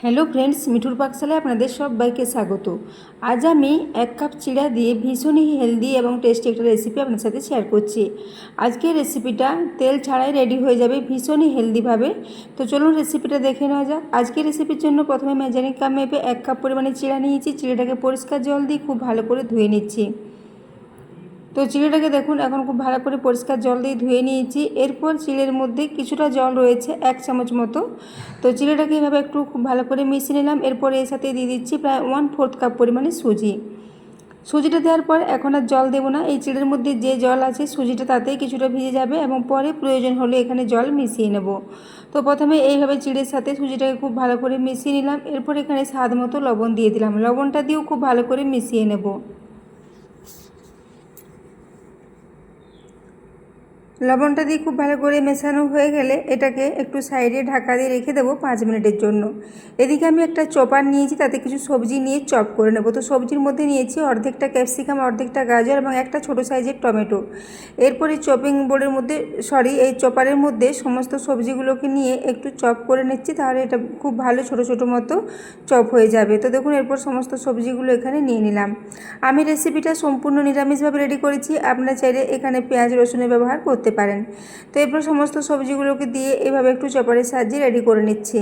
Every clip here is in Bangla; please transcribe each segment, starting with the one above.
হ্যালো ফ্রেন্ডস, মিঠুর পাকশালায় আপনাদের সবাইকে স্বাগত। আজ আমি 1 কাপ চিড়া দিয়ে ভীষণই হেলদি এবং টেস্টি একটা রেসিপি আপনার সাথে শেয়ার করছি। আজকের রেসিপিটা তেল ছাড়াই রেডি হয়ে যাবে ভীষণই হেলদিভাবে। তো চলুন রেসিপিটা দেখে নেওয়া যাক। আজকের রেসিপির জন্য প্রথমে মেজারিং কাপ মেপে 1 কাপ পরিমাণে চিড়া নিয়েছি। চিড়াটাকে পরিষ্কার জল দিয়ে খুব ভালো করে ধুয়ে নিচ্ছি। তো চিড়েটাকে দেখুন এখন খুব ভালো করে পরিষ্কার জল দিয়ে ধুয়ে নিয়েছি। এরপর চিড়ের মধ্যে কিছুটা জল রয়েছে 1 চামচ মতো। তো চিড়েটাকে এভাবে একটু খুব ভালো করে মিশিয়ে নিলাম। এরপর এর সাথে দিয়ে দিচ্ছি প্রায় 1/4 কাপ পরিমাণে সুজি। সুজিটা দেওয়ার পর এখন আর জল দেবো না। এই চিড়ের মধ্যে যে জল আছে সুজিটা তাতেই কিছুটা ভিজে যাবে এবং পরে প্রয়োজন হলে এখানে জল মিশিয়ে নেব। তো প্রথমে এইভাবে চিড়ের সাথে সুজিটাকে খুব ভালো করে মিশিয়ে নিলাম। এরপর এখানে স্বাদ মতো লবণ দিয়ে দিলাম। লবণটা দিয়েও খুব ভালো করে মিশিয়ে নেব। লবণটা দিয়ে খুব ভালো করে মেশানো হয়ে গেলে এটাকে একটু সাইডে ঢাকা দিয়ে রেখে দেবো 5 মিনিটের জন্য। এদিকে আমি একটা চপার নিয়েছি, তাতে কিছু সবজি নিয়ে চপ করে নেব। তো সবজির মধ্যে নিয়েছি অর্ধেকটা ক্যাপসিকাম, অর্ধেকটা গাজর এবং একটা ছোটো সাইজের টমেটো। এরপরে চপিং বোর্ডের মধ্যে এই চপারের মধ্যে সমস্ত সবজিগুলোকে নিয়ে একটু চপ করে নিচ্ছি, তাহলে এটা খুব ভালো ছোটো ছোটো মতো চপ হয়ে যাবে। তো দেখুন এরপর সমস্ত সবজিগুলো এখানে নিয়ে নিলাম। আমি রেসিপিটা সম্পূর্ণ নিরামিষভাবে রেডি করেছি, আপনারা চাইলে এখানে পেঁয়াজ রসুনের ব্যবহার করতে পারেন। তো এরপর সমস্ত সবজিগুলোকে দিয়ে এভাবে একটু চপারের সাহায্যে রেডি করে নিচ্ছি।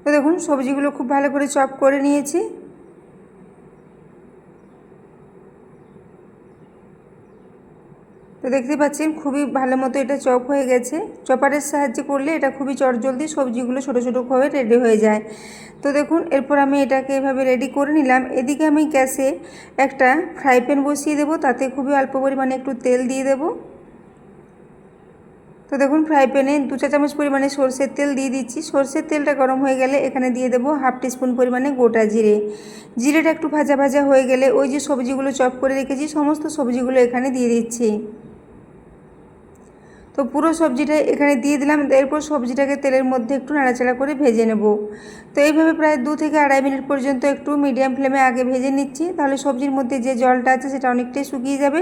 তো দেখুন সবজিগুলো খুব ভালো করে চপ করে নিয়েছি। তো দেখতে পাচ্ছেন খুবই ভালো মতো এটা চপ হয়ে গেছে। চপারের সাহায্যে করলে এটা খুবই চটজলদি সবজিগুলো ছোটো ছোটো করে রেডি হয়ে যায়। তো দেখুন এরপর আমি এটাকে এভাবে রেডি করে নিলাম। এদিকে আমি গ্যাসে একটা ফ্রাই প্যান বসিয়ে দেবো, তাতে খুবই অল্প পরিমাণে একটু তেল দিয়ে দেবো। তো দেখুন ফ্রাই প্যানে 2 চা চামচ পরিমাণে সরষের তেল দিয়ে দিচ্ছি। সরষের তেলটা গরম হয়ে গেলে এখানে দিয়ে দেবো 1/2 টিস্পুন পরিমাণে গোটা জিরে। জিরেটা একটু ভাজা ভাজা হয়ে গেলে ওই যে সবজিগুলো চপ করে রেখেছি সমস্ত সবজিগুলো এখানে দিয়ে দিচ্ছি। তো পুরো সবজিটা এখানে দিয়ে দিলাম। এরপর সবজিটাকে তেলের মধ্যে একটু নাড়াচাড়া করে ভেজে নেব। তো এইভাবে প্রায় 2 থেকে 2.5 মিনিট পর্যন্ত একটু মিডিয়াম ফ্লেমে আগে ভেজে নিচ্ছি, তাহলে সবজির মধ্যে যে জলটা আছে সেটা অনেকটাই শুকিয়ে যাবে।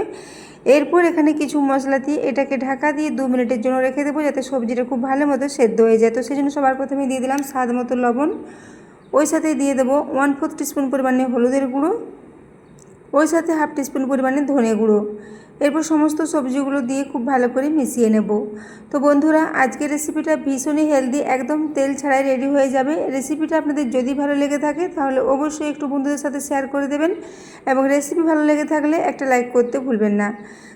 এরপর এখানে কিছু মশলা দিয়ে এটাকে ঢাকা দিয়ে 2 মিনিটের জন্য রেখে দেবো, যাতে সবজিটা খুব ভালো মতো সেদ্ধ হয়ে যায়। তো সেই জন্য সবার প্রথমে দিয়ে দিলাম স্বাদ মতো লবণ। ওই সাথে দিয়ে দেবো 1/4 টিস্পুন পরিমাণে হলুদের গুঁড়ো। ওই সাথে 1/2 টিস্পুন পরিমাণে ধনে গুঁড়ো। এরপর সমস্ত সবজিগুলো দিয়ে খুব ভালো করে মিশিয়ে নেব। তো বন্ধুরা আজকের রেসিপিটা ভীষণই হেলদি, একদম তেল ছাড়াই রেডি হয়ে যাবে। রেসিপিটা আপনাদের যদি ভালো লেগে থাকে তাহলে অবশ্যই একটু বন্ধুদের সাথে শেয়ার করে দেবেন এবং রেসিপি ভালো লেগে থাকলে একটা লাইক করতে ভুলবেন না।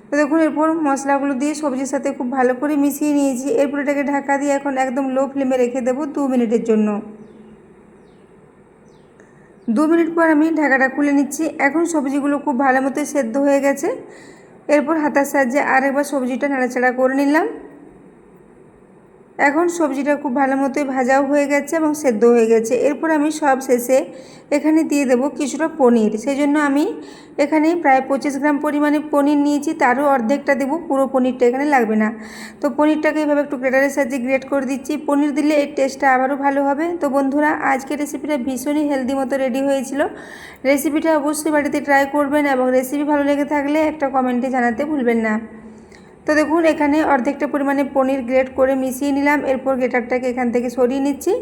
তো দেখুন এরপর মশলাগুলো দিয়ে সবজির সাথে খুব ভালো করে মিশিয়ে নিয়েছি। এরপর এটাকে ঢাকা দিয়ে এখন একদম লো ফ্লেমে রেখে দেবো 2 মিনিটের জন্য। 2 মিনিট পর আমি ঢাকাটা খুলে নিচ্ছি। এখন সবজিগুলো খুব ভালো মতো সেদ্ধ হয়ে গেছে। এরপর হাতার সাহায্যে আরেকবার সবজিটা নাড়াচাড়া করে নিলাম। এখন সবজিটা খুব ভালো মতোই ভাজাও হয়ে গেছে এবং সেদ্ধ হয়ে গেছে। এরপর আমি সব শেষে এখানে দিয়ে দেব কিছুটা পনির। সেই জন্য আমি এখানে প্রায় 25 গ্রাম পরিমাণে পনির নিয়েছি, তারও অর্ধেকটা দেবো, পুরো পনিরটা এখানে লাগবে না। তো পনিরটাকে এভাবে একটু গ্রেটারের সাহায্যে গ্রেট করে দিচ্ছি। পনির দিলে এর টেস্টটা আবারও ভালো হবে। তো বন্ধুরা আজকের রেসিপিটা ভীষণই হেলদি মতো রেডি হয়েছিল। রেসিপিটা অবশ্যই বাড়িতে ট্রাই করবেন এবং রেসিপি ভালো লেগে থাকলে একটা কমেন্টে জানাতে ভুলবেন না। তো দেখুন এখানে অর্ধেকটা পরিমাণে পনির গ্রেট করে মিশিয়ে নিলাম। এরপর গ্রেটারটাকে এখান থেকে সরিয়ে নিচ্ছি।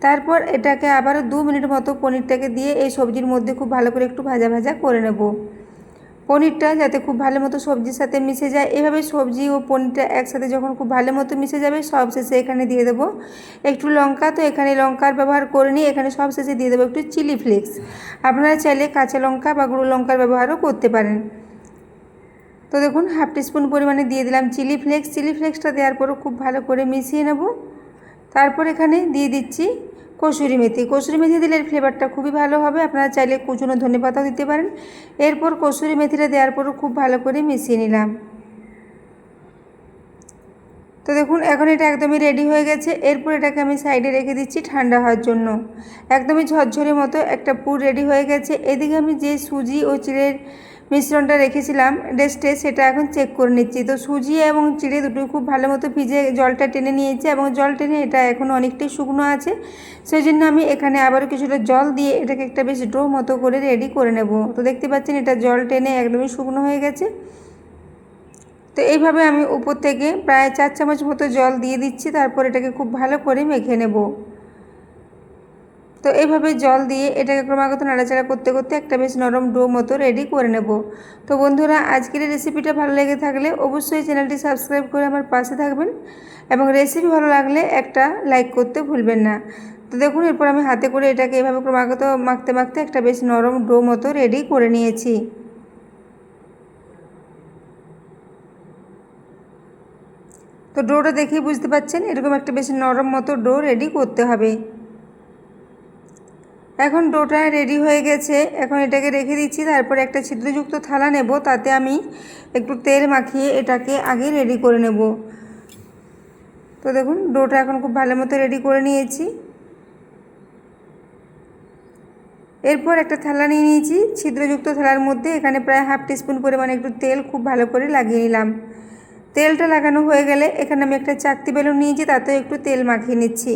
তারপর এটাকে আবারও 2 মিনিট মতো পনিরটাকে দিয়ে এই সবজির মধ্যে খুব ভালো করে একটু ভাজা ভাজা করে নেব। পনিরটা যাতে খুব ভালো মতো সবজির সাথে মিশে যায়। এভাবে সবজি ও পনিরটা একসাথে যখন খুব ভালো মতো মিশে যাবে সব শেষে এখানে দিয়ে দেবো একটু লঙ্কা। তো এখানে লঙ্কার ব্যবহার করে নিয়ে এখানে সব শেষে দিয়ে দেবো একটু চিলি ফ্লেক্স। আপনারা চাইলে কাঁচা লঙ্কা বা গুঁড়ো লঙ্কার ব্যবহারও করতে পারেন। তো দেখুন 1/2 টিস্পুন পরিমাণে দিয়ে দিলাম চিলি ফ্লেক্স। চিলি ফ্লেক্সটা দেওয়ার পরও খুব ভালো করে মিশিয়ে নেব। তারপর এখানে দিয়ে দিচ্ছি কসুরি মেথি। কসুরি মেথি দিলে এর ফ্লেভারটা খুবই ভালো হবে, আপনারা চাইলে কুচনো ধনেপাতাও দিতে পারেন। এরপর কসুরি মেথিটা দেওয়ার পরও খুব ভালো করে মিশিয়ে নিলাম। তো দেখুন এখন এটা একদমই রেডি হয়ে গেছে। এরপর এটাকে আমি সাইডে রেখে দিচ্ছি ঠান্ডা হওয়ার জন্য। একদমই ঝরঝরে মতো একটা পুর রেডি হয়ে গেছে। এদিকে আমি যে সুজি ও চিড়ের মিশ্রণটা রেখেছিলাম রেস্টে, সেটা এখন চেক করে নিচ্ছি। তো সুজি এবং চিড়ে দুটোই খুব ভালো মতো ভিজে জলটা টেনে নিয়েছে এবং জল টেনে এটা এখন অনেকটাই শুকনো আছে। সেই জন্য আমি এখানে আবারও কিছুটা জল দিয়ে এটাকে একটা বেশ ডো মতো করে রেডি করে নেব। তো দেখতে পাচ্ছেন এটা জল টেনে একদমই শুকনো হয়ে গেছে। তো তো এইভাবে আমি উপর থেকে প্রায় 4 চামচ মতো জল দিয়ে দিচ্ছি, তারপর এটাকে খুব ভালো করে মেখে নেব। তো এইভাবে জল দিয়ে এটাকে ক্রমাগত নাড়াচাড়া করতে করতে একটা বেশ নরম ডো মতো রেডি করে নেব। তো বন্ধুরা, আজকের এই রেসিপিটা ভালো লেগে থাকলে অবশ্যই চ্যানেলটি সাবস্ক্রাইব করে আমার পাশে থাকবেন এবং রেসিপি ভালো লাগলে একটা লাইক করতে ভুলবেন না। তো দেখুন, এরপর আমি হাতে করে এটাকে এভাবে ক্রমাগত মাখতে মাখতে একটা বেশ নরম ডো মতো রেডি করে নিয়েছি। তো ডোটা দেখেই বুঝতে পারছেন এরকম একটা বেশ নরম মতো ডো রেডি করতে হবে। এখন ডোটা রেডি হয়ে গেছে, এখন এটাকে রেখে দিচ্ছি। তারপর একটা ছিদ্রযুক্ত থালা নেব, তাতে আমি একটু তেল মাখিয়ে এটাকে আগে রেডি করে নেব। তো দেখুন, ডোটা এখন খুব ভালো মতো রেডি করে নিয়েছি। এরপর একটা থালা নিয়ে নিয়েছি, ছিদ্রযুক্ত থালার মধ্যে এখানে প্রায় হাফ টিস্পুন পরিমাণে একটু তেল খুব ভালো করে লাগিয়ে নিলাম। তেলটা লাগানো হয়ে গেলে এখানে আমি একটা চাকতি বেলুন নিয়েছি, তাতেও একটু তেল মাখিয়ে নিচ্ছি।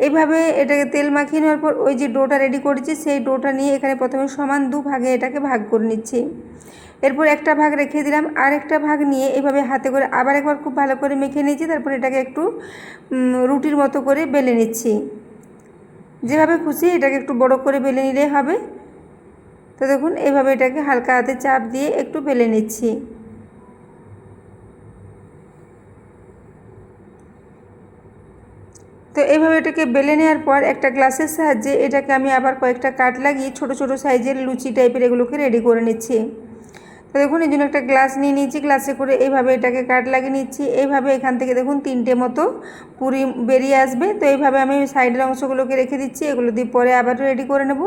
এইভাবে এটাকে তেল মাখিয়ে নেওয়ার পর ওই যে ডোটা রেডি করেছি সেই ডোটা নিয়ে এখানে প্রথমে সমান 2 ভাগে এটাকে ভাগ করে নিচ্ছি। এরপর একটা ভাগ রেখে দিলাম, আর একটা ভাগ নিয়ে এইভাবে হাতে করে আবার একবার খুব ভালো করে মেখে নিয়েছি। তারপর এটাকে একটু রুটির মতো করে বেলে নিচ্ছি। যেভাবে খুশি এটাকে একটু বড় করে বেলে নিলেই হবে। তো দেখুন, এইভাবে এটাকে হালকা হাতে চাপ দিয়ে একটু বেলে নিচ্ছি। তো এইভাবে এটাকে বেলে নেওয়ার পর একটা গ্লাসের সাহায্যে এটাকে আমি আবার কয়েকটা কাট লাগিয়ে ছোট ছোট সাইজের লুচি টাইপের এগুলোকে রেডি করে নিচ্ছি। তো দেখুন, এই জন্য একটা গ্লাস নিয়ে নিয়েছি, গ্লাসে করে এইভাবে এটাকে কাট লাগিয়ে নিচ্ছি। এইভাবে এখান থেকে দেখুন 3টে মতো পুরি বেরিয়ে আসবে। তো এইভাবে আমি সাইডের অংশগুলোকে রেখে দিচ্ছি, এগুলো দিয়ে পরে আবার রেডি করে নেব।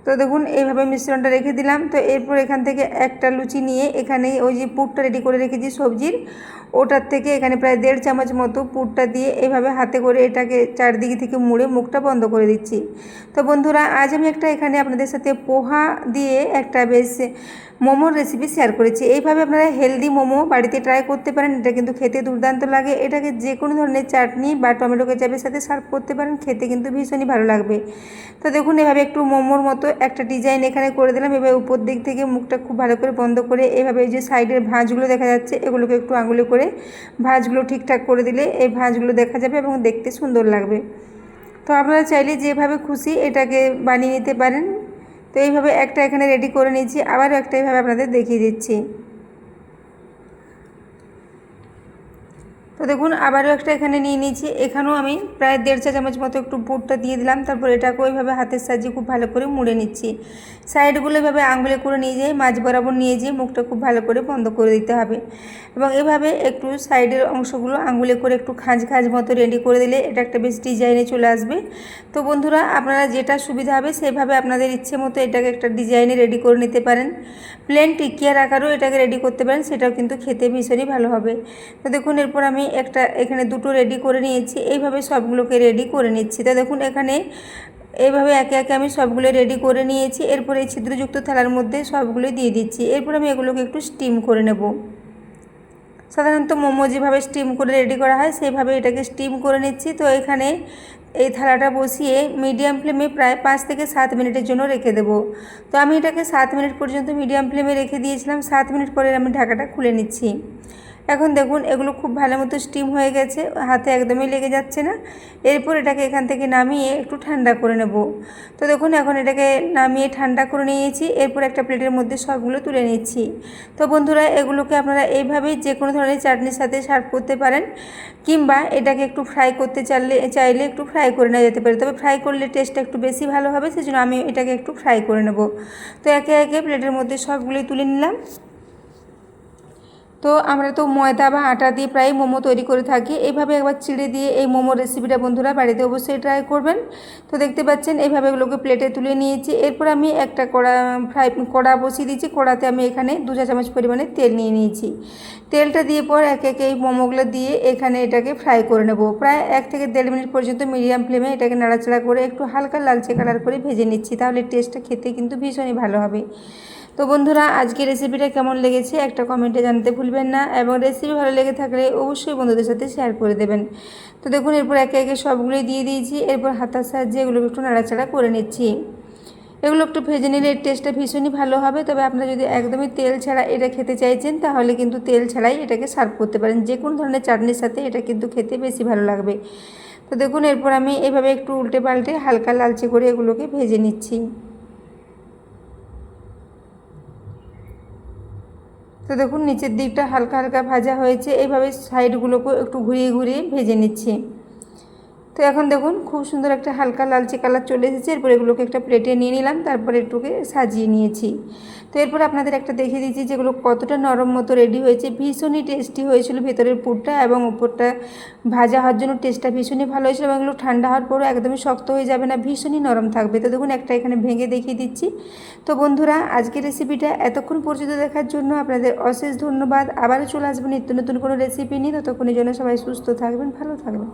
তো দেখুন, এইভাবে মিশ্রণটা রেখে দিলাম। তো এরপর এখান থেকে একটা লুচি নিয়ে এখানে ওই যে পুরটা রেডি করে রেখেছি সবজির, ওটার থেকে এখানে প্রায় 1.5 চামচ মতো পুরটা দিয়ে এইভাবে হাতে করে এটাকে চারদিকে থেকে মুড়ে মুখটা বন্ধ করে দিচ্ছি। তো বন্ধুরা, আজ আমি একটা এখানে আপনাদের সাথে পোহা দিয়ে একটা বেশ মোমোর রেসিপি শেয়ার করেছি। এইভাবে আপনারা হেলদি মোমো বাড়িতে ট্রাই করতে পারেন, এটা কিন্তু খেতে দুর্দান্ত লাগে। এটাকে যে কোনো ধরনের চাটনি বা টমেটো কেচাপের সাথে সার্ভ করতে পারেন, খেতে কিন্তু ভীষণই ভালো লাগবে। তো দেখুন, এভাবে একটু মোমোর মতো একটা ডিজাইন এখানে করে দিলাম। এভাবে উপর দিক থেকে মুখটা খুব ভালো করে বন্ধ করে এভাবে এই যে সাইডের ভাঁজগুলো দেখা যাচ্ছে এগুলোকে একটু আঙুলে করে ভাঁজগুলো ঠিকঠাক করে দিলে এই ভাঁজগুলো দেখা যাবে এবং দেখতে সুন্দর লাগবে। তো আপনারা চাইলে যেভাবে খুশি এটাকে বানিয়ে নিতে পারেন। তো এইভাবে একটা এখানে রেডি করে নিয়েছি, আবারও একটা এইভাবে আপনাদের দেখিয়ে দিচ্ছি। তো দেখুন, আবারও একটা এখানে নিয়ে নিয়েছি, এখানেও আমি প্রায় 1.5 চা চামচ মতো একটু পুরটা দিয়ে দিলাম। তারপর এটাকে ওইভাবে হাতের সাহায্যে খুব ভালো করে মুড়ে নিচ্ছি। সাইডগুলো এভাবে আঙুলে করে নিয়ে যেয়ে মাঝ বরাবর নিয়ে যেয়ে মুখটা খুব ভালো করে বন্ধ করে দিতে হবে এবং এভাবে একটু সাইডের অংশগুলো আঙুলে করে একটু খাঁজ খাঁজ মতো রেডি করে দিলে এটা একটা বেশ ডিজাইনে চলে আসবে। তো বন্ধুরা, আপনারা যেটা সুবিধা হবে সেভাবে আপনাদের ইচ্ছে মতো এটাকে একটা ডিজাইনে রেডি করে নিতে পারেন। প্লেন টিকিয়ার আকারও এটাকে রেডি করতে পারেন, সেটাও কিন্তু খেতে ভীষণই ভালো হবে। তো দেখুন, এরপর আমি একটা এখানে 2টো রেডি করে নিয়েছি, এইভাবে সবগুলোকে রেডি করে নিচ্ছি। তো দেখুন, এখানে এইভাবে একে একে আমি সবগুলো রেডি করে নিয়েছি। এরপর এই ছিদ্রযুক্ত থালার মধ্যে সবগুলো দিয়ে দিচ্ছি। এরপর আমি এগুলোকে একটু স্টিম করে নেব। সাধারণত মোমো যেভাবে স্টিম করে রেডি করা হয় সেভাবে এটাকে স্টিম করে নিচ্ছি। তো এখানে এই থালাটা বসিয়ে মিডিয়াম ফ্লেমে প্রায় 5 থেকে 7 মিনিটের জন্য রেখে দেব। তো আমি এটাকে 7 মিনিট পর্যন্ত মিডিয়াম ফ্লেমে রেখে দিয়েছিলাম। 7 মিনিট পরে আমি ঢাকাটা খুলে নিচ্ছি। এখন দেখুন, এগুলো খুব ভালো মতো স্টিম হয়ে গেছে, হাতে একদমই লেগে যাচ্ছে না। এরপর এটাকে এখান থেকে নামিয়ে একটু ঠান্ডা করে নেব। তো দেখুন, এখন এটাকে নামিয়ে ঠান্ডা করে নিয়েছি। এরপর একটা প্লেটের মধ্যে সবগুলো তুলে নিচ্ছি। তো বন্ধুরা, এগুলোকে আপনারা এইভাবেই যে কোনো ধরনের চাটনির সাথে সার্ভ করতে পারেন, কিংবা এটাকে একটু ফ্রাই করতে চাইলে একটু ফ্রাই করে নেওয়া যেতে পারে। তবে ফ্রাই করলে টেস্টটা একটু বেশি ভালো হবে, সেজন্য আমি এটাকে একটু ফ্রাই করে নেব। তো একে একে প্লেটের মধ্যে সবগুলোই তুলে নিলাম। তো আমরা তো ময়দা বা আটা দিয়ে প্রায় মোমো তৈরি করে থাকি। এইভাবে একবার চিড়ে দিয়ে এই মোমো রেসিপিটা বন্ধুরা বাড়িতে অবশ্যই ট্রাই করবেন। তো দেখতে পাচ্ছেন এইভাবে এগুলোকে প্লেটে তুলে নিয়েছি। এরপর আমি একটা কড়া বসিয়ে দিয়েছি। কড়াতে আমি এখানে 2 চা চামচ পরিমাণে তেল নিয়ে নিয়েছি। তেলটা দিয়ে পর একে একে এই মোমোগুলো দিয়ে এখানে এটাকে ফ্রাই করে নেব। প্রায় 1 থেকে 1.5 মিনিট পর্যন্ত মিডিয়াম ফ্লেমে এটাকে নাড়াচাড়া করে একটু হালকা লালচে কালার করে ভেজে নিচ্ছি, তাহলে টেস্টটা খেতে কিন্তু ভীষণই ভালো হবে। তো বন্ধুরা, আজকে রেসিপিটা কেমন লেগেছে একটা কমেন্টে জানাতে ভুলবেন না এবং রেসিপি ভালো লেগে থাকলে অবশ্যই বন্ধুদের সাথে শেয়ার করে দেবেন। তো দেখুন, এরপর একে একে সবগুলোই দিয়ে দিয়েছি। এরপর হাতার সাহায্যে এগুলোকে একটু নাড়াচাড়া করে নিচ্ছি। এগুলো একটু ভেজে নিলে এর টেস্টটা ভীষণই ভালো হবে। তবে আপনারা যদি একদমই তেল ছাড়া এটা খেতে চাইছেন তাহলে কিন্তু তেল ছাড়াই এটাকে সার্ভ করতে পারেন। যে কোনো ধরনের চাটনির সাথে এটা কিন্তু খেতে বেশি ভালো লাগবে। তো দেখুন এরপর আমি এভাবে একটু উল্টে পাল্টে হালকা লালচে করে এগুলোকে ভেজে নিচ্ছি। তো দেখুন নিচের দিকটা হালকা হালকা ভাজা হয়েছে, এইভাবে সাইডগুলোকেও একটু ঘুরিয়ে ঘুরিয়ে ভেজে নিচ্ছি। তো এখন দেখুন খুব সুন্দর একটা হালকা লালচে কালার চলে এসেছে। এরপর এগুলোকে একটা প্লেটে নিয়ে নিলাম, তারপরে একটুকে সাজিয়ে নিয়েছি। তো এরপর আপনাদের একটা দেখিয়ে দিচ্ছি যেগুলো কতটা নরম মতো রেডি হয়েছে। ভীষণই টেস্টি হয়েছিল ভেতরের পুরটা, এবং উপরটা ভাজা হওয়ার জন্য টেস্টটা ভীষণই ভালো হয়েছিল। এবং এগুলো ঠান্ডা হওয়ার পরও একদমই শক্ত হয়ে যাবে না, ভীষণই নরম থাকবে। তো দেখুন একটা এখানে ভেঙে দেখিয়ে দিচ্ছি। তো বন্ধুরা আজকের রেসিপিটা এতক্ষণ পর্যন্ত দেখার জন্য আপনাদের অশেষ ধন্যবাদ। আবারও চলে আসবেন নিত্য নতুন কোনো রেসিপি নিয়ে। ততক্ষণের জন্য সবাই সুস্থ থাকবেন, ভালো থাকবেন।